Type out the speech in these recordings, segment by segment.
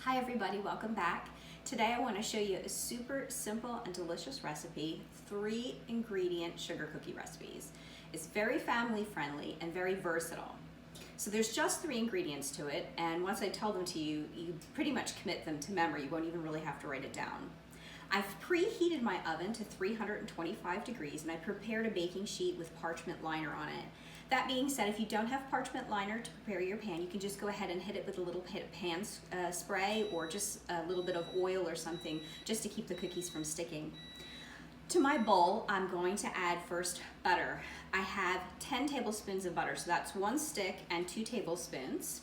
Hi everybody, welcome back. Today I want to show you a super simple and delicious recipe, 3 ingredient sugar cookie recipes. It's very family friendly and very versatile. So there's just 3 ingredients to it, and once I tell them to you, you pretty much commit them to memory. You won't even really have to write it down. I've preheated my oven to 325 degrees and I prepared a baking sheet with parchment liner on it. That being said, if you don't have parchment liner to prepare your pan, you can just go ahead and hit it with a little pan spray or just a little bit of oil or something just to keep the cookies from sticking. To my bowl, I'm going to add first butter. I have 10 tablespoons of butter, so that's 1 stick and 2 tablespoons.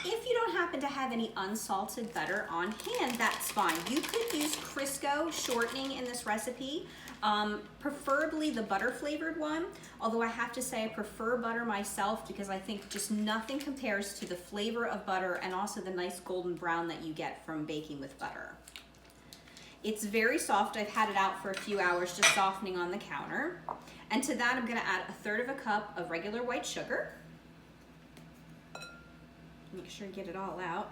If you don't happen to have any unsalted butter on hand, that's fine. You could use Crisco shortening in this recipe, preferably the butter flavored one, although I have to say I prefer butter myself because I think just nothing compares to the flavor of butter and also the nice golden brown that you get from baking with butter. It's very soft. I've had it out for a few hours just softening on the counter. And to that I'm going to add 1/3 cup of regular white sugar. Make sure you get it all out.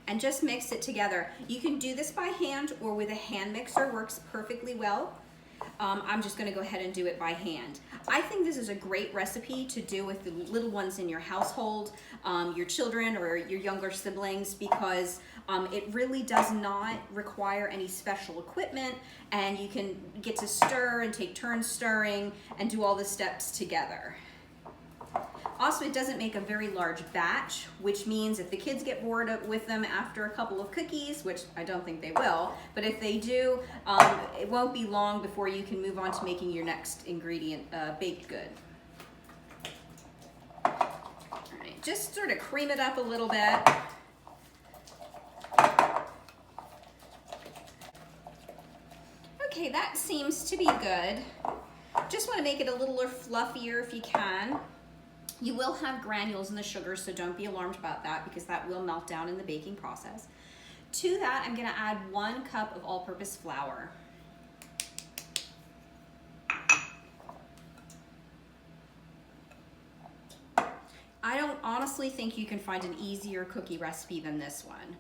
And just mix it together. You can do this by hand or with a hand mixer, works perfectly well. I'm just gonna go ahead and do it by hand. I think this is a great recipe to do with the little ones in your household, your children or your younger siblings, because it really does not require any special equipment, and you can get to stir and take turns stirring and do all the steps together. Also, it doesn't make a very large batch, which means if the kids get bored with them after a couple of cookies, which I don't think they will, but if they do, it won't be long before you can move on to making your next ingredient, baked good. All right, just sort of cream it up a little bit. Okay, that seems to be good. Just want to make it a little fluffier if you can. You will have granules in the sugar, so don't be alarmed about that because that will melt down in the baking process. To that, I'm going to add 1 cup of all-purpose flour. I don't honestly think you can find an easier cookie recipe than this one.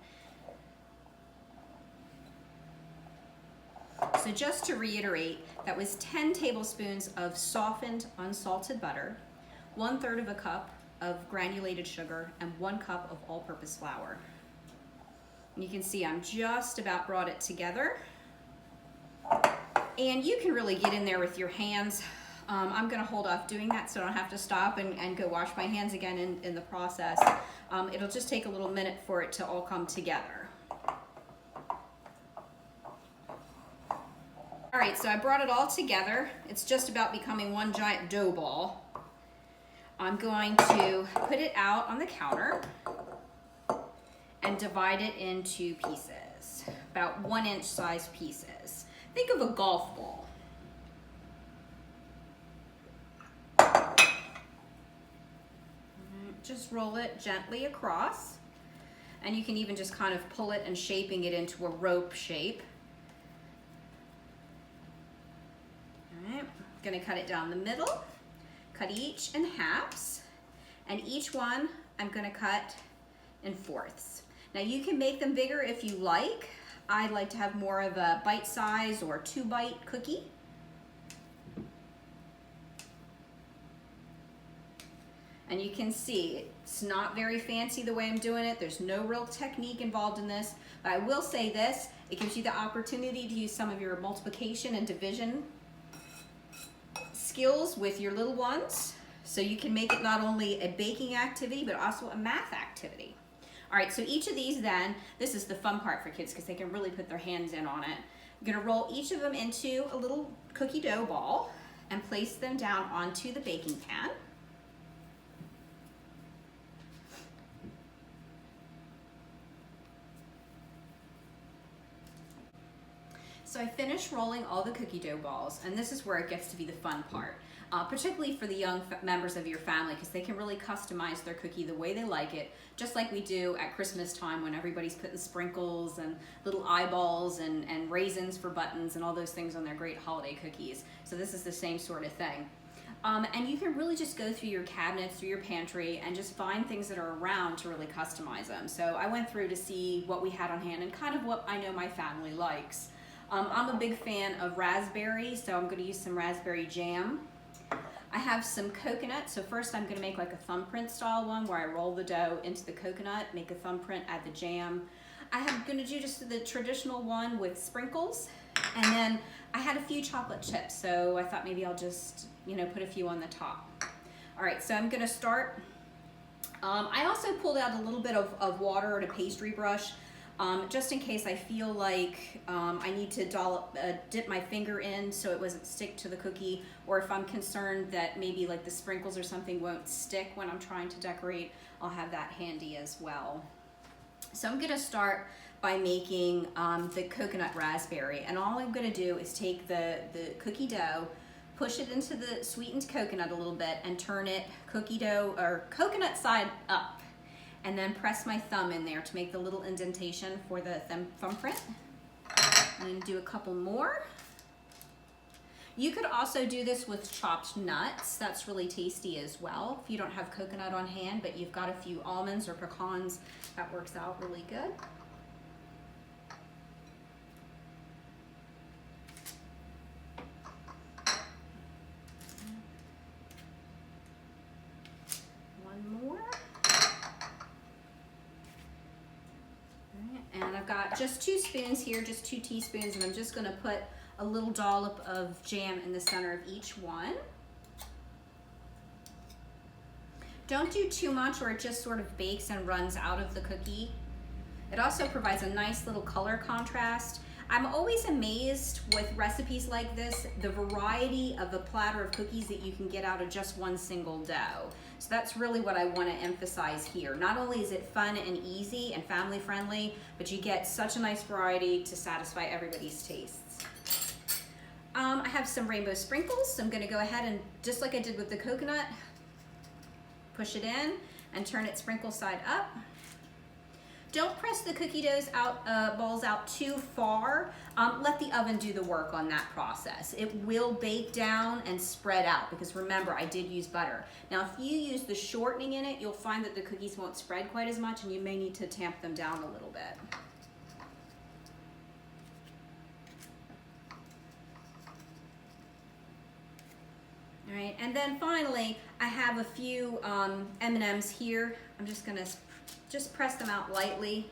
So just to reiterate, that was 10 tablespoons of softened unsalted butter, 1/3 cup of granulated sugar, and 1 cup of all-purpose flour. And you can see I'm just about brought it together. And you can really get in there with your hands. I'm gonna hold off doing that so I don't have to stop and go wash my hands again in the process. It'll just take a little minute for it to all come together. All right, so I brought it all together. It's just about becoming one giant dough ball. I'm going to put it out on the counter and divide it into pieces, about 1-inch size pieces. Think of a golf ball. Just roll it gently across, and you can even just kind of pull it and shaping it into a rope shape. All right, I'm gonna cut it down the middle. Cut each in halves, and each one I'm gonna cut in 4ths. Now you can make them bigger if you like. I like to have more of a bite size or 2-bite cookie. And you can see it's not very fancy the way I'm doing it. There's no real technique involved in this, but I will say this, it gives you the opportunity to use some of your multiplication and division skills with your little ones, so you can make it not only a baking activity but also a math activity. All right, so each of these then, this is the fun part for kids because they can really put their hands in on it. I'm gonna roll each of them into a little cookie dough ball and place them down onto the baking pan. So I finished rolling all the cookie dough balls, and this is where it gets to be the fun part, particularly for the young members of your family, because they can really customize their cookie the way they like it, just like we do at Christmas time when everybody's putting sprinkles and little eyeballs and raisins for buttons and all those things on their great holiday cookies. So this is the same sort of thing. And you can really just go through your cabinets, through your pantry, and just find things that are around to really customize them. So I went through to see what we had on hand and kind of what I know my family likes. I'm a big fan of raspberry, so I'm going to use some raspberry jam. I have some coconut, so first I'm going to make like a thumbprint style one where I roll the dough into the coconut, make a thumbprint, add the jam. I'm going to do just the traditional one with sprinkles, and then I had a few chocolate chips, so I thought maybe I'll just, put a few on the top. All right, so I'm going to start. I also pulled out a little bit of water and a pastry brush, just in case I feel like I need to dip my finger in so it doesn't stick to the cookie, or if I'm concerned that maybe like the sprinkles or something won't stick when I'm trying to decorate, I'll have that handy as well. So I'm gonna start by making the coconut raspberry, and all I'm gonna do is take the cookie dough, push it into the sweetened coconut a little bit, and turn it coconut side up, and then press my thumb in there to make the little indentation for the thumbprint. I'm gonna do a couple more. You could also do this with chopped nuts. That's really tasty as well. If you don't have coconut on hand, but you've got a few almonds or pecans, that works out really good. One more. And I've got just 2 spoons here, just 2 teaspoons, and I'm just gonna put a little dollop of jam in the center of each one. Don't do too much or it just sort of bakes and runs out of the cookie. It also provides a nice little color contrast. I'm always amazed with recipes like this, the variety of a platter of cookies that you can get out of just one single dough. So that's really what I want to emphasize here. Not only is it fun and easy and family friendly, but you get such a nice variety to satisfy everybody's tastes. I have some rainbow sprinkles, so I'm going to go ahead and, just like I did with the coconut, push it in and turn it sprinkle side up. Don't press the cookie balls out too far. Let the oven do the work on that process. It will bake down and spread out, because remember, I did use butter. Now, if you use the shortening in it, you'll find that the cookies won't spread quite as much, and you may need to tamp them down a little bit. All right, and then finally, I have a few M&Ms here. I'm just gonna just press them out lightly.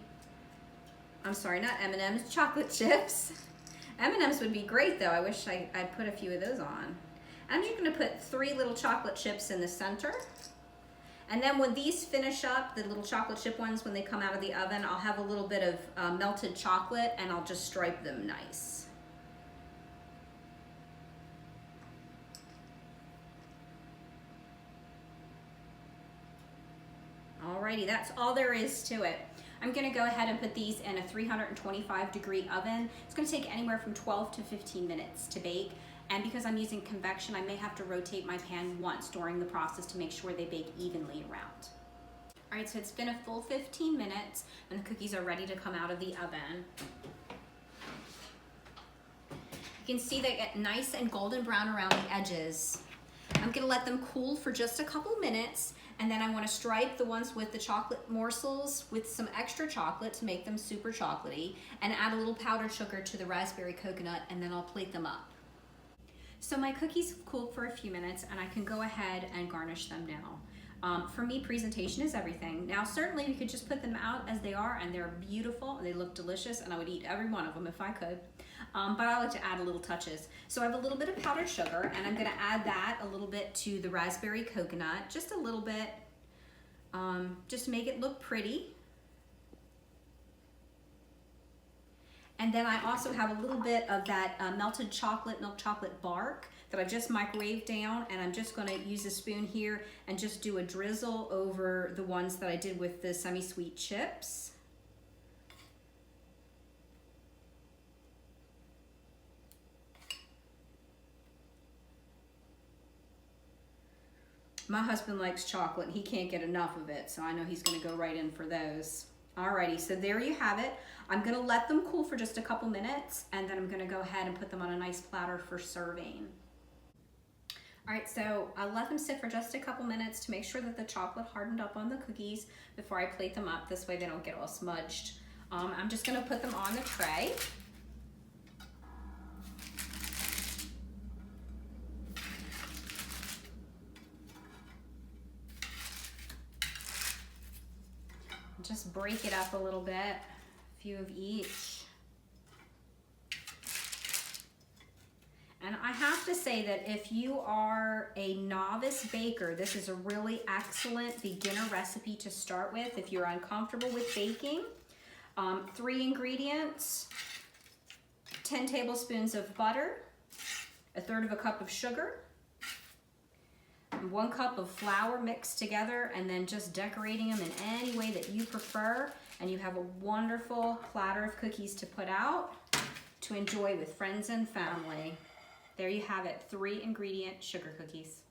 I'm sorry, not M&Ms, chocolate chips. M&Ms would be great though. I wish I'd put a few of those on. I'm just gonna put 3 little chocolate chips in the center. And then when these finish up, the little chocolate chip ones, when they come out of the oven, I'll have a little bit of melted chocolate, and I'll just stripe them nice. Alrighty, that's all there is to it. I'm gonna go ahead and put these in a 325-degree oven. It's gonna take anywhere from 12 to 15 minutes to bake. And because I'm using convection, I may have to rotate my pan once during the process to make sure they bake evenly around. All right, so it's been a full 15 minutes and the cookies are ready to come out of the oven. You can see they get nice and golden brown around the edges. I'm gonna let them cool for just a couple minutes, and then I wanna stripe the ones with the chocolate morsels with some extra chocolate to make them super chocolatey, and add a little powdered sugar to the raspberry coconut, and then I'll plate them up. So my cookies have cooled for a few minutes, and I can go ahead and garnish them now. For me, presentation is everything. Now, certainly we could just put them out as they are, and they're beautiful, and they look delicious, and I would eat every one of them if I could. But I like to add a little touches. So I have a little bit of powdered sugar, and I'm gonna add that a little bit to the raspberry coconut, just a little bit, just to make it look pretty. And then I also have a little bit of that melted chocolate, milk chocolate bark that I've just microwaved down, and I'm just gonna use a spoon here and just do a drizzle over the ones that I did with the semi-sweet chips. My husband likes chocolate, and he can't get enough of it, so I know he's gonna go right in for those. Alrighty, so there you have it. I'm gonna let them cool for just a couple minutes, and then I'm gonna go ahead and put them on a nice platter for serving. All right, so I let them sit for just a couple minutes to make sure that the chocolate hardened up on the cookies before I plate them up. This way they don't get all smudged. I'm just gonna put them on the tray. Just break it up a little bit, a few of each. And I have to say that if you are a novice baker, this is a really excellent beginner recipe to start with. If you're uncomfortable with baking, 3 ingredients, 10 tablespoons of butter, 1/3 cup of sugar, 1 cup of flour mixed together, and then just decorating them in any way that you prefer. And you have a wonderful platter of cookies to put out to enjoy with friends and family. There you have it, 3 ingredient sugar cookies.